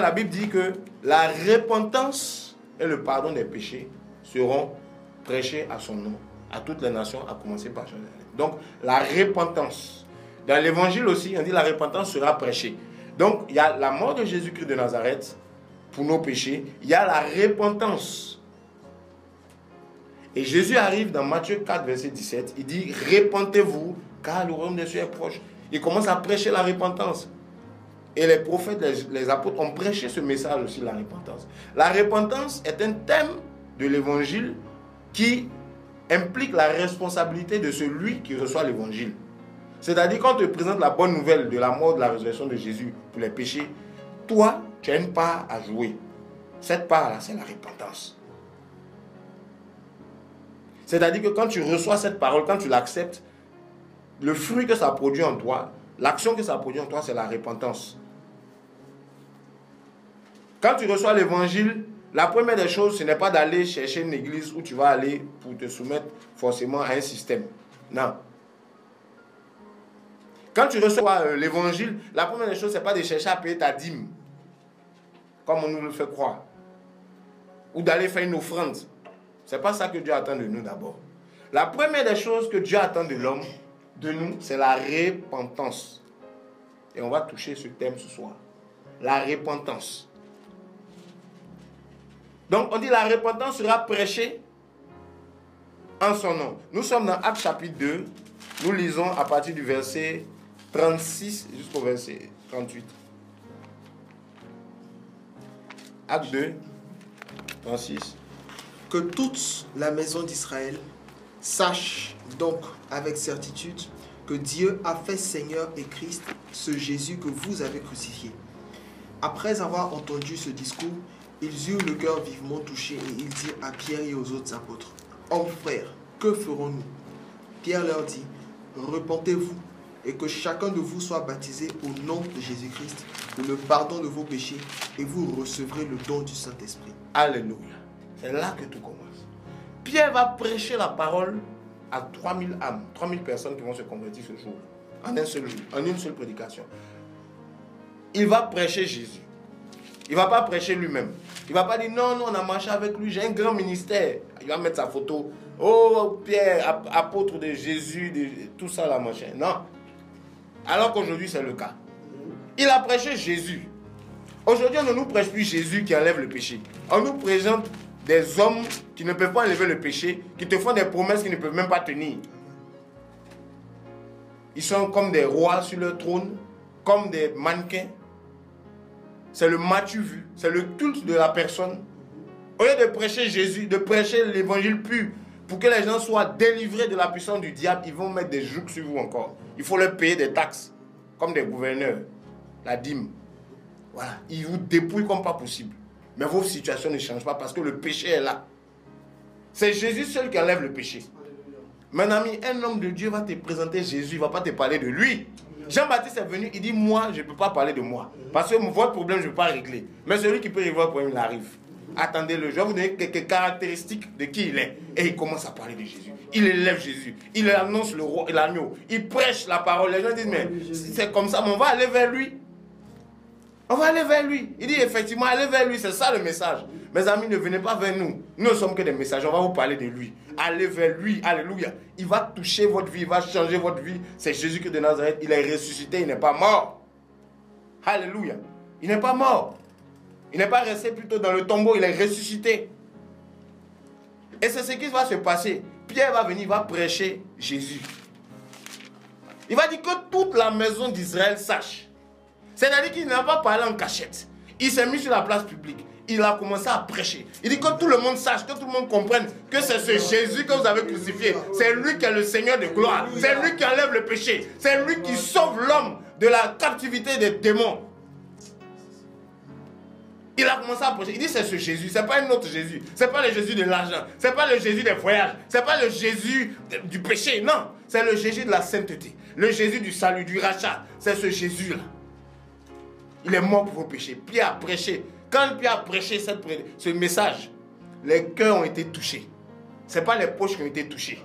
La Bible dit que la repentance et le pardon des péchés seront prêchés à son nom, à toutes les nations, à commencer par Jérusalem. Donc, la repentance. Dans l'évangile aussi, on dit la repentance sera prêchée. Donc, il y a la mort de Jésus-Christ de Nazareth pour nos péchés. Il y a la repentance. Et Jésus arrive dans Matthieu 4, verset 17. Il dit, repentez-vous, car le royaume des cieux est proche. Il commence à prêcher la repentance. Et les prophètes, les apôtres ont prêché ce message aussi, la repentance. La repentance est un thème de l'évangile qui implique la responsabilité de celui qui reçoit l'évangile. C'est-à-dire, quand on te présente la bonne nouvelle de la mort, de la résurrection de Jésus pour les péchés, toi, tu as une part à jouer. Cette part-là, c'est la repentance. C'est-à-dire que quand tu reçois cette parole, quand tu l'acceptes, le fruit que ça produit en toi, l'action que ça produit en toi, c'est la repentance. Quand tu reçois l'évangile, la première des choses, ce n'est pas d'aller chercher une église où tu vas aller pour te soumettre forcément à un système. Non. Quand tu reçois l'évangile, la première des choses, ce n'est pas de chercher à payer ta dîme, comme on nous le fait croire, ou d'aller faire une offrande. Ce n'est pas ça que Dieu attend de nous d'abord. La première des choses que Dieu attend de l'homme, de nous, c'est la repentance. Et on va toucher ce thème ce soir. La repentance. Donc on dit la repentance sera prêchée en son nom. Nous sommes dans Actes chapitre 2. Nous lisons à partir du verset 36 jusqu'au verset 38. Actes 2, 36. Que toute la maison d'Israël sache donc avec certitude que Dieu a fait Seigneur et Christ ce Jésus que vous avez crucifié. Après avoir entendu ce discours, ils eurent le cœur vivement touché et ils dirent à Pierre et aux autres apôtres, « Hommes frères, que ferons-nous » Pierre leur dit, « Repentez-vous et que chacun de vous soit baptisé au nom de Jésus-Christ pour le pardon de vos péchés et vous recevrez le don du Saint-Esprit. » Alléluia. C'est là que tout commence. Pierre va prêcher la parole à 3000 âmes, 3000 personnes qui vont se convertir ce jour, en un seul jour, en une seule prédication. Il va prêcher Jésus. Il ne va pas prêcher lui-même. Il ne va pas dire non, non, on a marché avec lui, j'ai un grand ministère. Il va mettre sa photo. Oh, Pierre, apôtre de Jésus, de tout ça là, machin. Non. Alors qu'aujourd'hui, c'est le cas. Il a prêché Jésus. Aujourd'hui, on ne nous prêche plus Jésus qui enlève le péché. On nous présente des hommes qui ne peuvent pas enlever le péché, qui te font des promesses qu'ils ne peuvent même pas tenir. Ils sont comme des rois sur leur trône, comme des mannequins. C'est le matu vu, c'est le culte de la personne. Au lieu de prêcher Jésus, de prêcher l'évangile pur, pour que les gens soient délivrés de la puissance du diable, ils vont mettre des jougs sur vous encore. Il faut leur payer des taxes, comme des gouverneurs, la dîme. Voilà, ils vous dépouillent comme pas possible. Mais vos situations ne changent pas parce que le péché est là. C'est Jésus seul qui enlève le péché. Mon ami, un homme de Dieu va te présenter Jésus, il ne va pas te parler de lui. Jean-Baptiste est venu, il dit, moi, je ne peux pas parler de moi. Parce que votre problème, je ne peux pas régler. Mais celui qui peut régler votre problème, il arrive. Attendez-le, je vais vous donner quelques caractéristiques de qui il est. Et il commence à parler de Jésus. Il élève Jésus. Il annonce le roi et l'agneau. Il prêche la parole. Les gens disent, mais c'est comme ça, mais on va aller vers lui. On va aller vers lui. Il dit effectivement, allez vers lui, c'est ça le message. Mes amis, ne venez pas vers nous. Nous ne sommes que des messagers, on va vous parler de lui. Allez vers lui, alléluia. Il va toucher votre vie, il va changer votre vie. C'est Jésus-Christ de Nazareth, il est ressuscité, il n'est pas mort. Alléluia. Il n'est pas mort. Il n'est pas resté plutôt dans le tombeau, il est ressuscité. Et c'est ce qui va se passer. Pierre va venir, il va prêcher Jésus. Il va dire que toute la maison d'Israël sache. C'est-à-dire qu'il n'a pas parlé en cachette. Il s'est mis sur la place publique. Il a commencé à prêcher. Il dit que tout le monde sache, que tout le monde comprenne que c'est ce Jésus que vous avez crucifié. C'est lui qui est le Seigneur de gloire. C'est lui qui enlève le péché. C'est lui qui sauve l'homme de la captivité des démons. Il a commencé à prêcher. Il dit c'est ce Jésus. Ce n'est pas un autre Jésus. Ce n'est pas le Jésus de l'argent. Ce n'est pas le Jésus des voyages. Ce n'est pas le Jésus du péché. Non. C'est le Jésus de la sainteté. Le Jésus du salut, du rachat. C'est ce Jésus-là. Il est mort pour vos péchés. Pierre a prêché. Quand Pierre a prêché ce message, les cœurs ont été touchés. Ce n'est pas les poches qui ont été touchées.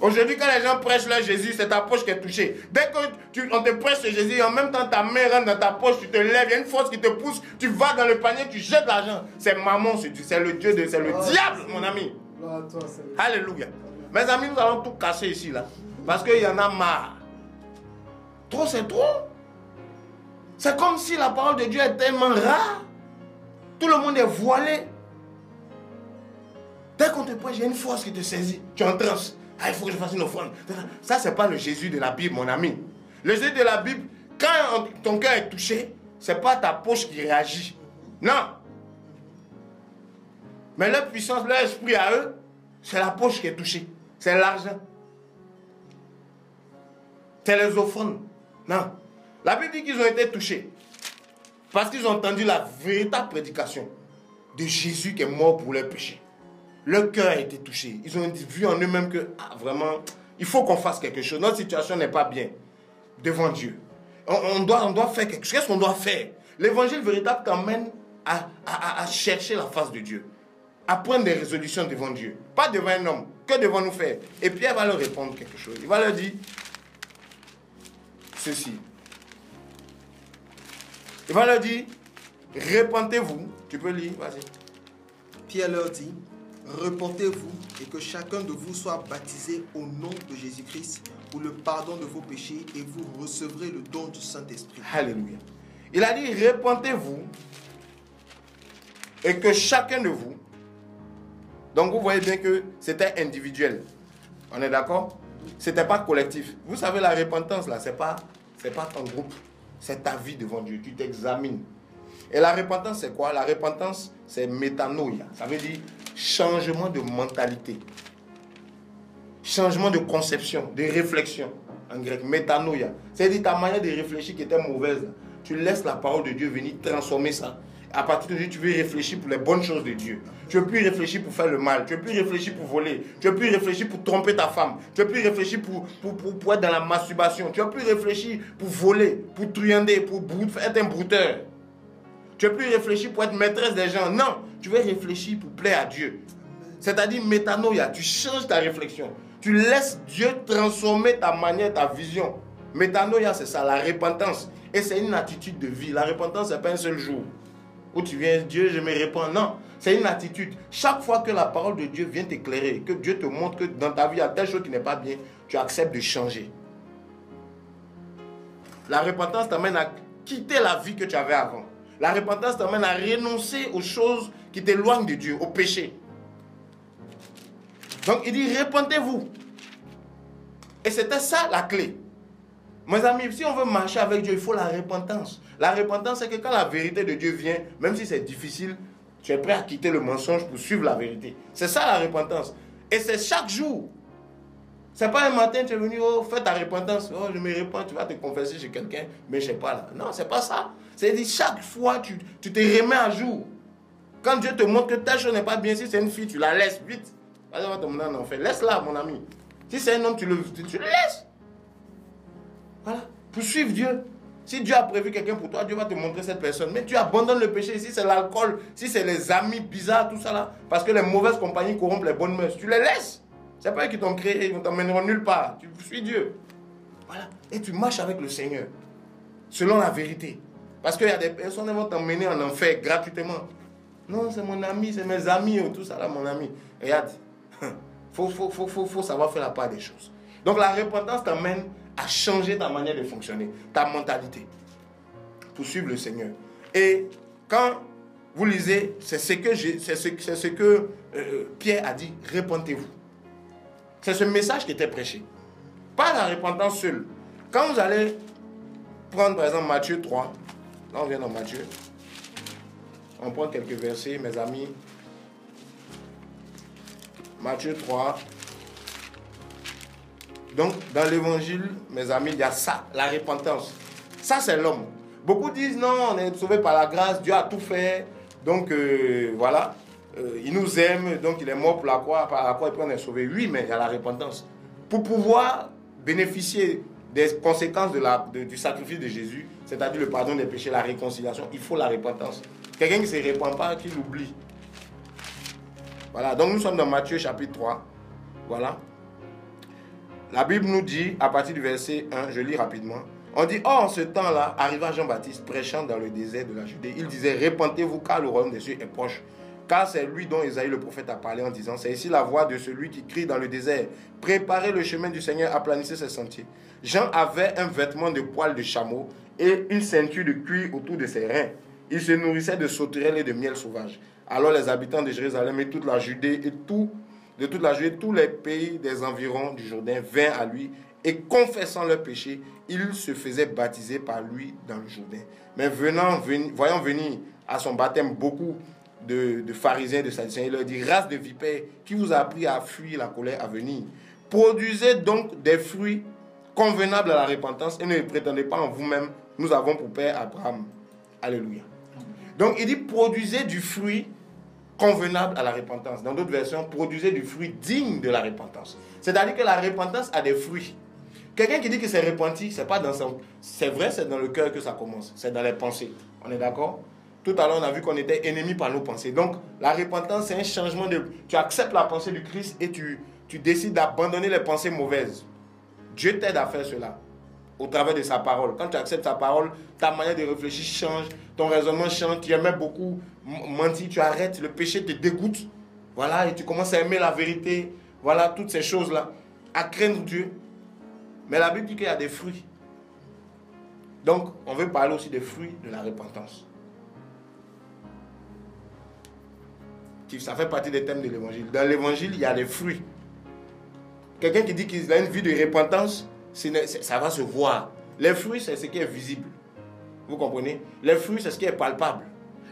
Aujourd'hui, quand les gens prêchent leur Jésus, c'est ta poche qui est touchée. Dès qu'on te prêche ce Jésus, en même temps ta main rentre dans ta poche, tu te lèves, il y a une force qui te pousse, tu vas dans le panier, tu jettes l'argent. C'est maman, c'est le Dieu, c'est le diable, mon ami. Alléluia. Mes amis, nous allons tout casser ici, là. Parce qu'il y en a marre. Trop, c'est trop. C'est comme si la parole de Dieu est tellement rare. Tout le monde est voilé. Dès qu'on te prêche, il y a une force qui te saisit. Tu es en transe. Ah, il faut que je fasse une offrande. Ça, ce n'est pas le Jésus de la Bible, mon ami. Le Jésus de la Bible, quand ton cœur est touché, ce n'est pas ta poche qui réagit. Non. Mais leur puissance, leur esprit à eux, c'est la poche qui est touchée. C'est l'argent. C'est les offrandes. Non. La Bible dit qu'ils ont été touchés. Parce qu'ils ont entendu la véritable prédication de Jésus qui est mort pour leurs péchés. Leur cœur a été touché. Ils ont vu en eux-mêmes que, vraiment, il faut qu'on fasse quelque chose. Notre situation n'est pas bien devant Dieu. On doit faire quelque chose. Qu'est-ce qu'on doit faire? L'évangile véritable t'emmène à chercher la face de Dieu. À prendre des résolutions devant Dieu. Pas devant un homme. Que devons-nous faire? Et Pierre va leur répondre quelque chose. Il va leur dire ceci. Il va leur dire, repentez-vous. Tu peux lire, vas-y. Pierre leur dit, repentez-vous et que chacun de vous soit baptisé au nom de Jésus-Christ pour le pardon de vos péchés et vous recevrez le don du Saint-Esprit. Alléluia. Il a dit, repentez-vous et que chacun de vous. Donc vous voyez bien que c'était individuel. On est d'accord? C'était pas collectif. Vous savez, la repentance là, c'est pas ton groupe. C'est ta vie devant Dieu. Tu t'examines. Et la repentance, c'est quoi? La repentance, c'est métanoïa. Ça veut dire changement de mentalité. Changement de conception, de réflexion. En grec, métanoïa. C'est-à-dire ta manière de réfléchir qui était mauvaise. Tu laisses la parole de Dieu venir transformer ça. À partir de Dieu, tu veux réfléchir pour les bonnes choses de Dieu. Tu ne veux plus réfléchir pour faire le mal. Tu ne veux plus réfléchir pour voler. Tu ne veux plus réfléchir pour tromper ta femme. Tu ne veux plus réfléchir pour être dans la masturbation. Tu ne veux plus réfléchir pour voler, pour truander, pour être un brouteur. Tu ne veux plus réfléchir pour être maîtresse des gens. Non, tu veux réfléchir pour plaire à Dieu. C'est-à-dire métanoïa, tu changes ta réflexion. Tu laisses Dieu transformer ta manière, ta vision. Métanoïa, c'est ça, la repentance. Et c'est une attitude de vie. La repentance, ce n'est pas un seul jour où tu viens, Dieu, je me répands. Non, c'est une attitude. Chaque fois que la parole de Dieu vient t'éclairer, que Dieu te montre que dans ta vie, il y a telle chose qui n'est pas bien, tu acceptes de changer. La repentance t'amène à quitter la vie que tu avais avant. La repentance t'amène à renoncer aux choses qui t'éloignent de Dieu, au péché. Donc il dit, repentez-vous. Et c'était ça la clé. Mes amis, si on veut marcher avec Dieu, il faut la repentance. La repentance, c'est que quand la vérité de Dieu vient, même si c'est difficile, tu es prêt à quitter le mensonge pour suivre la vérité. C'est ça la repentance. Et c'est chaque jour. C'est pas un matin, tu es venu, oh, fais ta repentance. Oh, je me répands, tu vas te confesser chez quelqu'un, mais je ne sais pas là. Non, c'est pas ça. C'est-à-dire, chaque fois, tu te remets à jour. Quand Dieu te montre que telle chose n'est pas bien, si c'est une fille, tu la laisses vite. Laisse-la, mon ami. Si c'est un homme, tu le laisses. Voilà. Pour suivre Dieu. Si Dieu a prévu quelqu'un pour toi, Dieu va te montrer cette personne. Mais tu abandonnes le péché. Si c'est l'alcool, si c'est les amis bizarres, tout ça là. Parce que les mauvaises compagnies corrompent les bonnes mœurs. Tu les laisses. C'est pas eux qui t'ont créé. Ils ne t'emmèneront nulle part. Tu suis Dieu. Voilà. Et tu marches avec le Seigneur. Selon la vérité. Parce qu'il y a des personnes qui vont t'emmener en enfer gratuitement. Non, c'est mon ami, c'est mes amis, tout ça là, mon ami. Regarde. Faut savoir faire la part des choses. Donc la repentance t'amène à changer ta manière de fonctionner, ta mentalité, pour suivre le Seigneur. Et quand vous lisez, c'est ce que Pierre a dit, repentez-vous. C'est ce message qui était prêché. Pas la repentance seule. Quand vous allez prendre par exemple Matthieu 3, là on vient dans Matthieu, on prend quelques versets, mes amis. Matthieu 3. Donc, dans l'évangile, mes amis, il y a ça, la repentance. Ça, c'est l'homme. Beaucoup disent, non, on est sauvé par la grâce, Dieu a tout fait. Donc, voilà, il nous aime, donc il est mort pour la croix, par la croix, et puis on est sauvé. Oui, mais il y a la repentance. Pour pouvoir bénéficier des conséquences du sacrifice de Jésus, c'est-à-dire le pardon des péchés, la réconciliation, il faut la repentance. Quelqu'un qui ne se répand pas, qui l'oublie. Voilà, donc nous sommes dans Matthieu chapitre 3. Voilà. La Bible nous dit, à partir du verset 1, je lis rapidement, on dit, oh, en ce temps-là, arriva Jean-Baptiste prêchant dans le désert de la Judée. Il disait, répentez-vous car le royaume des cieux est proche. Car c'est lui dont Isaïe le prophète a parlé en disant, c'est ici la voix de celui qui crie dans le désert, préparez le chemin du Seigneur, aplanissez ses sentiers. Jean avait un vêtement de poil de chameau et une ceinture de cuir autour de ses reins. Il se nourrissait de sauterelles et de miel sauvage. Alors les habitants de Jérusalem et toute la Judée tous les pays des environs du Jourdain vinrent à lui et confessant leurs péchés, ils se faisaient baptiser par lui dans le Jourdain. Mais voyant venir à son baptême beaucoup de pharisiens et de sadducéens, il leur dit, race de vipères, qui vous a appris à fuir la colère à venir? Produisez donc des fruits convenables à la repentance et ne prétendez pas en vous-même, nous avons pour père Abraham. Alléluia. Donc il dit, produisez du fruit convenable à la repentance. Dans d'autres versions, produisez du fruit digne de la repentance. C'est-à-dire que la repentance a des fruits. Quelqu'un qui dit que c'est repenti, c'est pas dans son... C'est vrai, c'est dans le cœur que ça commence. C'est dans les pensées. On est d'accord? Tout à l'heure, on a vu qu'on était ennemis par nos pensées. Donc, la repentance, c'est un changement de... Tu acceptes la pensée du Christ et tu décides d'abandonner les pensées mauvaises. Dieu t'aide à faire cela au travers de sa parole. Quand tu acceptes sa parole, ta manière de réfléchir change, ton raisonnement change, tu aimais beaucoup mentir, tu arrêtes, le péché te dégoûte. Voilà, et tu commences à aimer la vérité. Voilà, toutes ces choses-là. À craindre Dieu. Mais la Bible dit qu'il y a des fruits. Donc, on veut parler aussi des fruits de la repentance. Ça fait partie des thèmes de l'évangile. Dans l'évangile, il y a des fruits. Quelqu'un qui dit qu'il a une vie de repentance, ça va se voir. Les fruits, c'est ce qui est visible. Vous comprenez? Les fruits, c'est ce qui est palpable.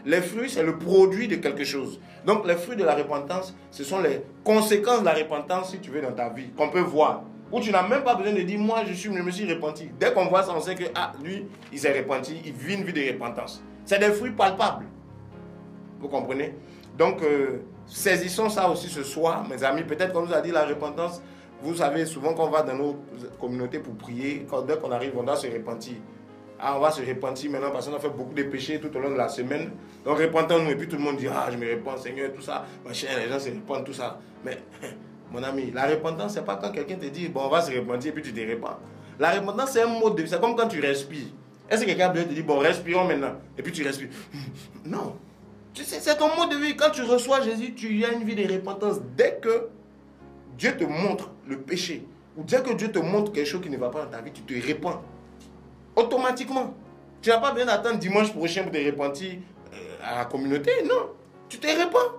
Les fruits, c'est le produit de quelque chose. Donc, les fruits de la repentance, ce sont les conséquences de la repentance, si tu veux, dans ta vie, qu'on peut voir. Où tu n'as même pas besoin de dire, moi, je me suis repenti. Dès qu'on voit ça, on sait que, lui, il s'est repenti, il vit une vie de repentance. C'est des fruits palpables. Vous comprenez? Donc, saisissons ça aussi ce soir, mes amis. Peut-être qu'on nous a dit la repentance. Vous savez, souvent quand on va dans nos communautés pour prier, dès qu'on arrive, on doit se repentir. On va se repentir maintenant parce qu'on a fait beaucoup de péchés tout au long de la semaine. Donc, repentons-nous. Et puis tout le monde dit, je me repens, Seigneur, tout ça. Machin, les gens se repentent, tout ça. Mais, mon ami, la repentance, c'est pas quand quelqu'un te dit, bon, on va se repentir et puis tu te repens. La repentance, c'est un mode de vie. C'est comme quand tu respires. Est-ce que quelqu'un te dit, bon, respirons maintenant. Et puis tu respires. Non. C'est ton mode de vie. Quand tu reçois Jésus, tu as une vie de repentance. Dès que Dieu te montre le péché, ou dès que Dieu te montre quelque chose qui ne va pas dans ta vie, tu te repens. Automatiquement. Tu n'as pas besoin d'attendre dimanche prochain pour te repentir à la communauté. Non. Tu te repens.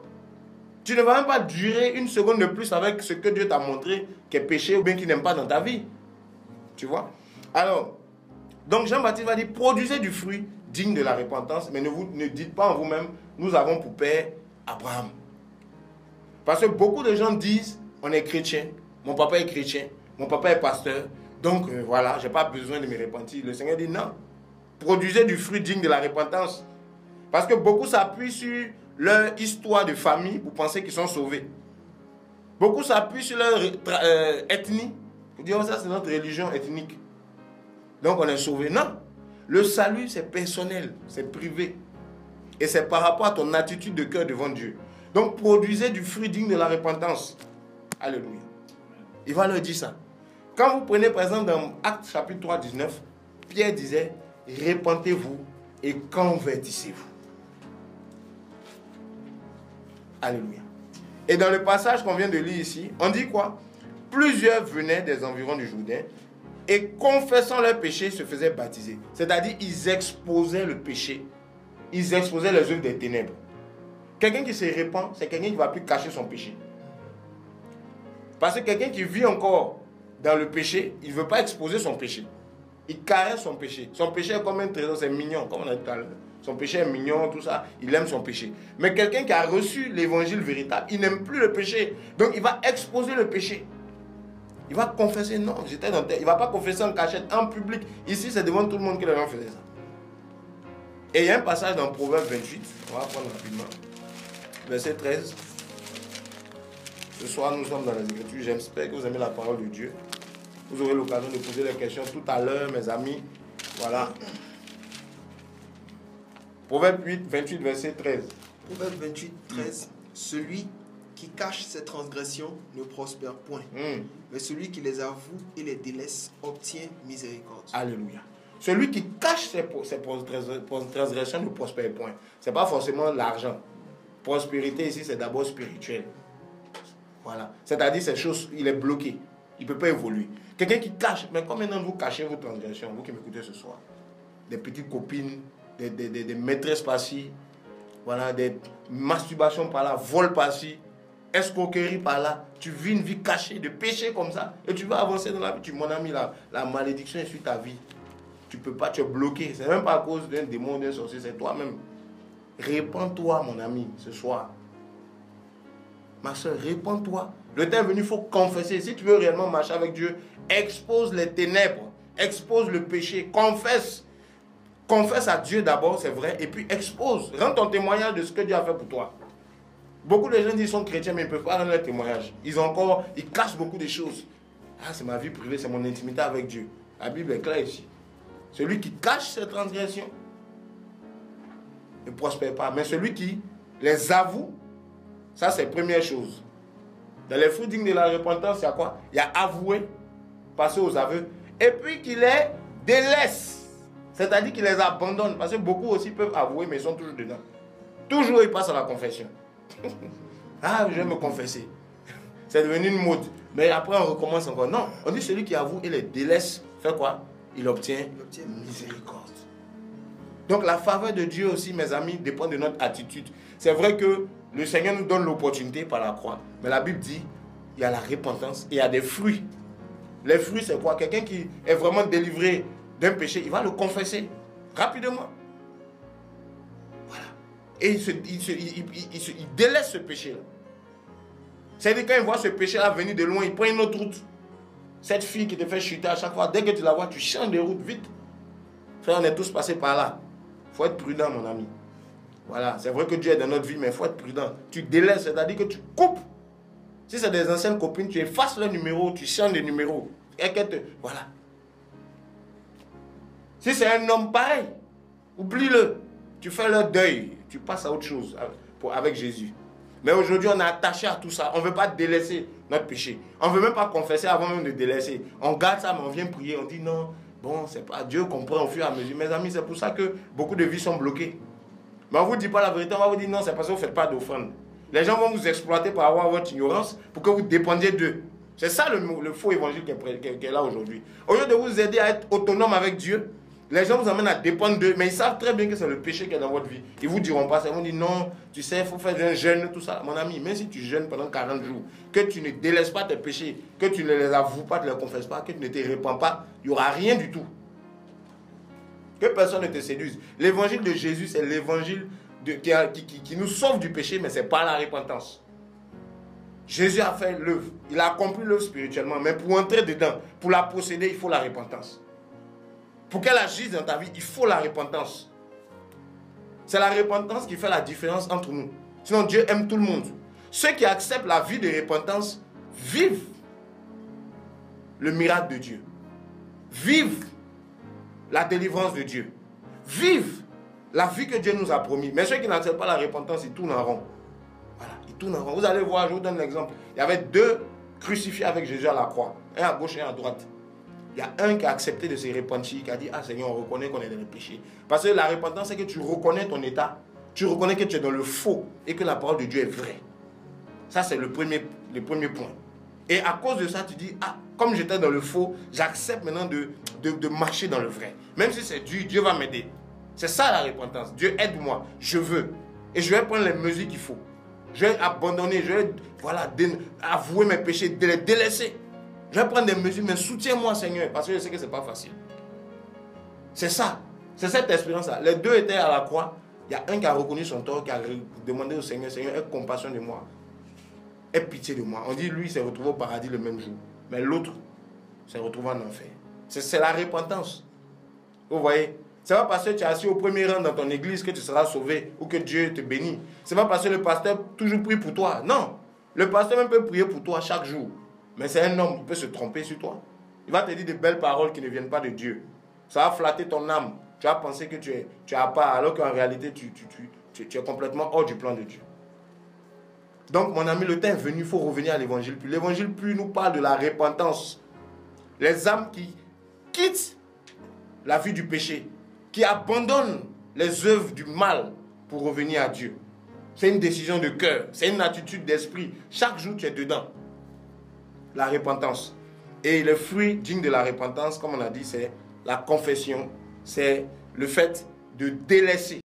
Tu ne vas même pas durer une seconde de plus avec ce que Dieu t'a montré qui est péché ou bien qui n'aime pas dans ta vie. Tu vois? Alors, donc Jean-Baptiste va dire, produisez du fruit digne de la repentance, mais ne dites pas en vous-même, nous avons pour père Abraham. Parce que beaucoup de gens disent, on est chrétien, mon papa est chrétien, mon papa est pasteur, donc voilà, je n'ai pas besoin de me repentir. Le Seigneur dit non, produisez du fruit digne de la repentance. Parce que beaucoup s'appuient sur leur histoire de famille pour penser qu'ils sont sauvés. Beaucoup s'appuient sur leur ethnie pour dire, ça c'est notre religion ethnique. Donc on est sauvé. Non, le salut c'est personnel, c'est privé. Et c'est par rapport à ton attitude de cœur devant Dieu. Donc produisez du fruit digne de la repentance. Alléluia. Il va leur dire ça. Quand vous prenez par exemple dans Actes chapitre 3, 19, Pierre disait, repentez-vous et convertissez-vous. Alléluia. Et dans le passage qu'on vient de lire ici, on dit quoi? Plusieurs venaient des environs du Jourdain et confessant leurs péchés se faisaient baptiser. C'est-à-dire ils exposaient le péché. Ils exposaient les œuvres des ténèbres. Quelqu'un qui se repent, c'est quelqu'un qui ne va plus cacher son péché. Parce que quelqu'un qui vit encore dans le péché, il ne veut pas exposer son péché. Il caresse son péché. Son péché est comme un trésor, c'est mignon, comme on a dit tout à l'heure. Son péché est mignon, tout ça, il aime son péché. Mais quelqu'un qui a reçu l'évangile véritable, il n'aime plus le péché. Donc il va exposer le péché. Il va confesser, non, j'étais dans terre. Il ne va pas confesser en cachette, en public. Ici, c'est devant tout le monde que les gens faisaient ça. Et il y a un passage dans Proverbe 28, on va prendre rapidement. Verset 13. Ce soir, nous sommes dans les Écritures. J'espère que vous aimez la parole de Dieu. Vous aurez l'occasion de poser les questions tout à l'heure, mes amis. Voilà. Proverbe 28, verset 13. Proverbe 28, 13. Celui qui cache ses transgressions ne prospère point. Mais celui qui les avoue et les délaisse obtient miséricorde. Alléluia. Celui qui cache ses transgressions ne prospère point. Ce n'est pas forcément l'argent. Prospérité ici, c'est d'abord spirituel. Voilà. C'est-à-dire, ces choses, il est bloqué. Il ne peut pas évoluer. Quelqu'un qui cache, mais combien d'entre vous cachez vos transgressions, vous qui m'écoutez ce soir? Des petites copines, des maîtresses par-ci, voilà, des masturbations par là, vol par-ci, escroquerie par là. Tu vis une vie cachée de péché comme ça et tu vas avancer dans la vie. Mon ami, la malédiction est sur ta vie. Tu ne peux pas, tu es bloqué. Ce n'est même pas à cause d'un démon, d'un sorcier, c'est toi-même. Répands-toi, mon ami, ce soir. Ma soeur, répands-toi. Le temps est venu, il faut confesser. Si tu veux réellement marcher avec Dieu, expose les ténèbres, expose le péché, confesse. Confesse à Dieu d'abord, c'est vrai, et puis expose. Rends ton témoignage de ce que Dieu a fait pour toi. Beaucoup de gens disent qu'ils sont chrétiens, mais ils ne peuvent pas rendre leur témoignage. Ils cachent beaucoup de choses. Ah, c'est ma vie privée, c'est mon intimité avec Dieu. La Bible est claire ici. Celui qui cache ses transgressions ne prospère pas. Mais celui qui les avoue, ça c'est la première chose. Dans les fruits dignes de la repentance, il y a quoi? Il y a avouer, passer aux aveux, et puis qu'il les délaisse. C'est-à-dire qu'il les abandonne. Parce que beaucoup aussi peuvent avouer, mais ils sont toujours dedans. Toujours ils passent à la confession. Ah, je vais me confesser. C'est devenu une mode. Mais après on recommence encore. Non, on dit celui qui avoue et les délaisse, fait quoi? Il obtient miséricorde. Donc la faveur de Dieu aussi, mes amis, dépend de notre attitude. C'est vrai que le Seigneur nous donne l'opportunité par la croix. Mais la Bible dit, il y a la repentance et il y a des fruits. Les fruits, c'est quoi? Quelqu'un qui est vraiment délivré d'un péché, il va le confesser rapidement. Voilà. Et il délaisse ce péché-là. C'est-à-dire quand il voit ce péché-là venir de loin, il prend une autre route. Cette fille qui te fait chuter à chaque fois, dès que tu la vois, tu changes de route vite. Frère, on est tous passés par là. Il faut être prudent, mon ami. Voilà, c'est vrai que Dieu est dans notre vie, mais il faut être prudent. Tu délaisses, c'est-à-dire que tu coupes. Si c'est des anciennes copines, tu effaces leur numéro, tu changes de numéro. Et voilà. Si c'est un homme pareil, oublie-le. Tu fais leur deuil, tu passes à autre chose avec Jésus. Mais aujourd'hui, on est attaché à tout ça. On ne veut pas délaisser notre péché. On ne veut même pas confesser avant même de délaisser. On garde ça, mais on vient prier. On dit non, bon, c'est pas Dieu comprend au fur et à mesure. Mes amis, c'est pour ça que beaucoup de vies sont bloquées. Mais on ne vous dit pas la vérité. On va vous dire non, c'est parce que vous ne faites pas d'offrande. Les gens vont vous exploiter par avoir votre ignorance pour que vous dépendiez d'eux. C'est ça le faux évangile qui est là aujourd'hui. Au lieu de vous aider à être autonome avec Dieu, les gens vous amènent à dépendre d'eux, mais ils savent très bien que c'est le péché qui est dans votre vie. Ils ne vous diront pas ça. Ils vont dire non, tu sais, il faut faire un jeûne, tout ça. Mon ami, même si tu jeûnes pendant 40 jours, que tu ne délaisses pas tes péchés, que tu ne les avoues pas, tu ne les confesses pas, que tu ne te répands pas, il n'y aura rien du tout. Que personne ne te séduise. L'évangile de Jésus, c'est l'évangile qui nous sauve du péché, mais ce n'est pas la repentance. Jésus a fait l'œuvre. Il a accompli l'œuvre spirituellement, mais pour entrer dedans, pour la posséder, il faut la repentance. Pour qu'elle agisse dans ta vie, il faut la repentance. C'est la repentance qui fait la différence entre nous. Sinon, Dieu aime tout le monde. Ceux qui acceptent la vie de repentance vivent le miracle de Dieu. Vivent la délivrance de Dieu. Vivent la vie que Dieu nous a promis. Mais ceux qui n'acceptent pas la repentance, ils tournent en rond. Voilà, ils tournent en rond. Vous allez voir, je vous donne l'exemple. Il y avait 2 crucifiés avec Jésus à la croix. Un à gauche et un à droite. Il y a un qui a accepté de se repentir, qui a dit, ah Seigneur, on reconnaît qu'on est dans le péché. Parce que la repentance, c'est que tu reconnais ton état, tu reconnais que tu es dans le faux et que la parole de Dieu est vraie. Ça, c'est le premier point. Et à cause de ça, tu dis, ah, comme j'étais dans le faux, j'accepte maintenant de marcher dans le vrai. Même si c'est dur, Dieu va m'aider. C'est ça la repentance. Dieu aide-moi, je veux. Et je vais prendre les mesures qu'il faut. Je vais abandonner, je vais avouer mes péchés, les délaisser. Je vais prendre des mesures, mais soutiens-moi, Seigneur, parce que je sais que ce n'est pas facile. C'est ça. C'est cette expérience-là. Les 2 étaient à la croix. Il y a un qui a reconnu son tort, qui a demandé au Seigneur, Seigneur, aie compassion de moi. Aie pitié de moi. On dit, lui, il s'est retrouvé au paradis le même jour. Mais l'autre s'est retrouvé en enfer. C'est la repentance. Vous voyez? Ce n'est pas parce que tu es assis au premier rang dans ton église que tu seras sauvé ou que Dieu te bénit. Ce n'est pas parce que le pasteur toujours prie pour toi. Non. Le pasteur même peut prier pour toi chaque jour. Mais c'est un homme qui peut se tromper sur toi. Il va te dire de belles paroles qui ne viennent pas de Dieu. Ça va flatter ton âme. Tu vas penser que tu es à part, alors qu'en réalité, tu es complètement hors du plan de Dieu. Donc, mon ami, le temps est venu, il faut revenir à l'évangile pur. L'évangile pur nous parle de la repentance. Les âmes qui quittent la vie du péché, qui abandonnent les œuvres du mal pour revenir à Dieu. C'est une décision de cœur, c'est une attitude d'esprit. Chaque jour, tu es dedans. La repentance. Et le fruit digne de la repentance, comme on a dit, c'est la confession. C'est le fait de délaisser